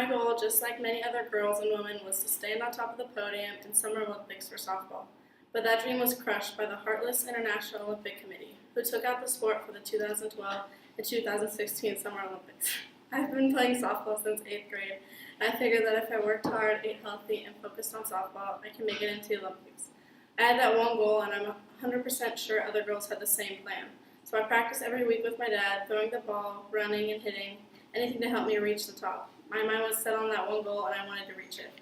My goal, just like many other girls and women, was to stand on top of the podium in Summer Olympics for softball. But that dream was crushed by the heartless International Olympic Committee, who took out the sport for the 2012 and 2016 Summer Olympics. I've been playing softball since 8th grade, and I figured that if I worked hard, ate healthy, and focused on softball, I can make it into the Olympics. I had that one goal, and I'm 100% sure other girls had the same plan. So I practiced every week with my dad, throwing the ball, running, and hitting, anything to help me reach the top. My mind was set on that one goal, and I wanted to reach it.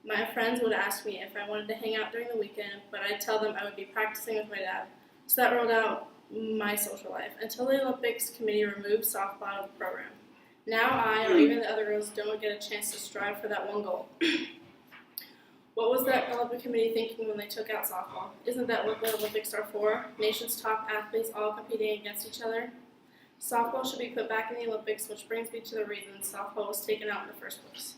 My friends would ask me if I wanted to hang out during the weekend, but I'd tell them I would be practicing with my dad. So that rolled out my social life until the Olympics committee removed softball out of the program. Now I, or even the other girls, don't get a chance to strive for that one goal. What was that Olympic committee thinking when they took out softball? Isn't that what the Olympics are for? Nations' top athletes all competing against each other? Softball should be put back in the Olympics, which brings me to the reason softball was taken out in the first place.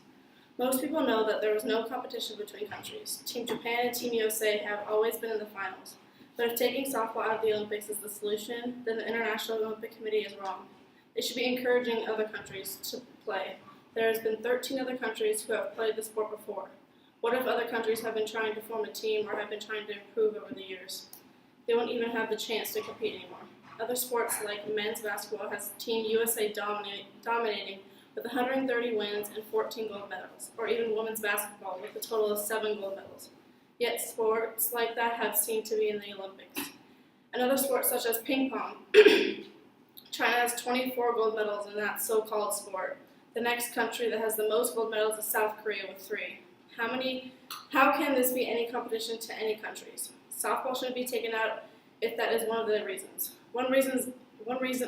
Most people know that there was no competition between countries. Team Japan and Team USA have always been in the finals. But if taking softball out of the Olympics is the solution, then the International Olympic Committee is wrong. They should be encouraging other countries to play. There has been 13 other countries who have played the sport before. What if other countries have been trying to form a team or have been trying to improve over the years? They won't even have the chance to compete anymore. Other sports like men's basketball has Team USA dominating with 130 wins and 14 gold medals, or even women's basketball with a total of 7 gold medals. Yet sports like that have seemed to be in the Olympics. Another sport such as ping pong, China has 24 gold medals in that so-called sport. The next country that has the most gold medals is South Korea with 3. How can this be any competition to any countries? Softball shouldn't be taken out if that is one of the reasons. One reason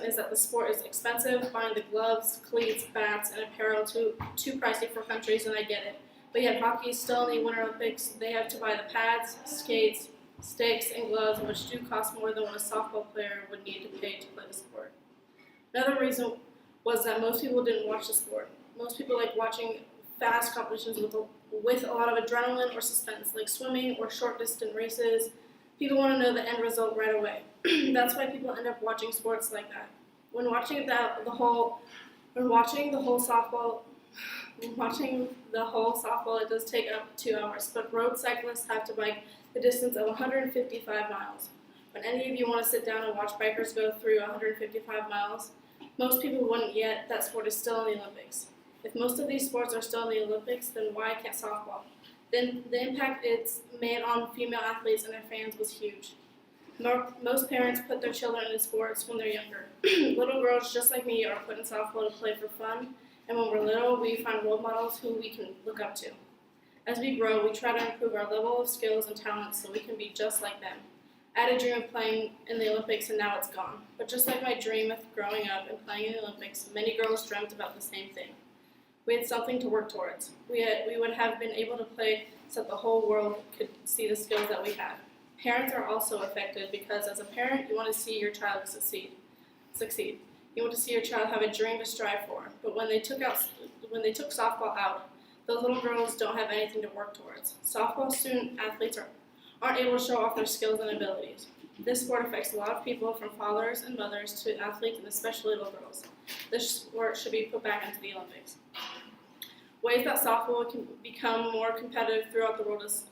is that the sport is expensive. Buying the gloves, cleats, bats, and apparel too pricey for countries, and I get it. But yet hockey is still in the Winter Olympics. They have to buy the pads, skates, sticks, and gloves, which do cost more than what a softball player would need to pay to play the sport. Another reason was that most people didn't watch the sport. Most people like watching fast competitions with a lot of adrenaline or suspense, like swimming or short distance races. People want to know the end result right away. That's why people end up watching sports like that. When watching the whole softball, it does take up 2 hours. But road cyclists have to bike the distance of 155 miles. When any of you want to sit down and watch bikers go through 155 miles, most people wouldn't, yet that sport is still in the Olympics. If most of these sports are still in the Olympics, then why can't softball? Then the impact it's made on female athletes and their fans was huge. Most parents put their children into sports when they're younger. Little girls just like me are put in softball to play for fun, and when we're little, we find role models who we can look up to. As we grow, we try to improve our level of skills and talents so we can be just like them. I had a dream of playing in the Olympics, and now it's gone. But just like my dream of growing up and playing in the Olympics, many girls dreamt about the same thing. We had something to work towards. We would have been able to play so that the whole world could see the skills that we had. Parents are also affected because as a parent, you want to see your child succeed. You want to see your child have a dream to strive for. But when they took softball out, those little girls don't have anything to work towards. Softball student athletes aren't able to show off their skills and abilities. This sport affects a lot of people, from fathers and mothers to athletes, and especially little girls. This sport should be put back into the Olympics. Ways that softball can become more competitive throughout the world is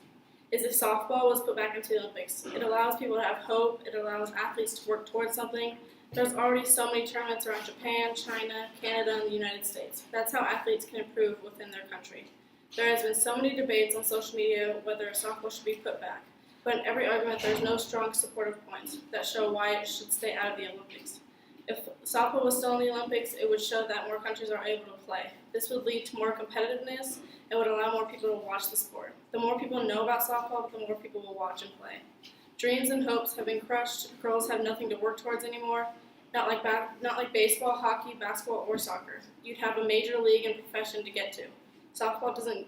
if softball was put back into the Olympics. It allows people to have hope. It allows athletes to work towards something. There's already so many tournaments around Japan, China, Canada, and the United States. That's how athletes can improve within their country. There has been so many debates on social media whether softball should be put back. But in every argument, there's no strong supportive points that show why it should stay out of the Olympics. If softball was still in the Olympics, it would show that more countries are able to play. This would lead to more competitiveness and would allow more people to watch the sport. The more people know about softball, the more people will watch and play. Dreams and hopes have been crushed. Girls have nothing to work towards anymore. Not like baseball, hockey, basketball, or soccer. You'd have a major league and profession to get to. Softball doesn't.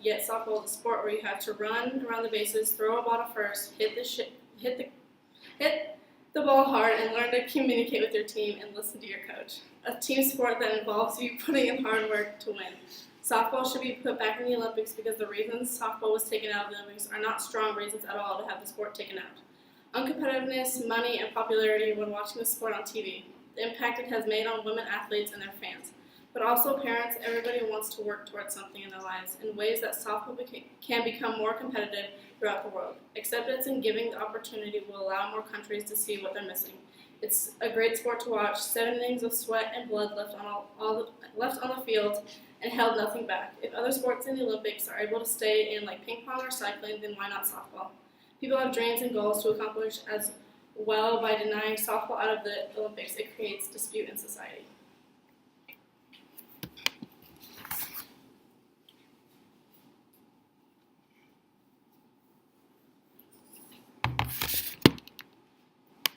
Yet softball is a sport where you have to run around the bases, throw a ball to first, hit the ball hard, and learn to communicate with your team and listen to your coach. A team sport that involves you putting in hard work to win. Softball should be put back in the Olympics because the reasons softball was taken out of the Olympics are not strong reasons at all to have the sport taken out. Uncompetitiveness, money, and popularity when watching the sport on TV. The impact it has made on women athletes and their fans. but also parents. Everybody wants to work towards something in their lives in ways that softball can become more competitive throughout the world. Acceptance and giving the opportunity will allow more countries to see what they're missing. It's a great sport to watch. 7 innings of sweat and blood left on the field and held nothing back. If other sports in the Olympics are able to stay in like ping pong or cycling, then why not softball? People have dreams and goals to accomplish as well. By denying softball out of the Olympics, it creates dispute in society.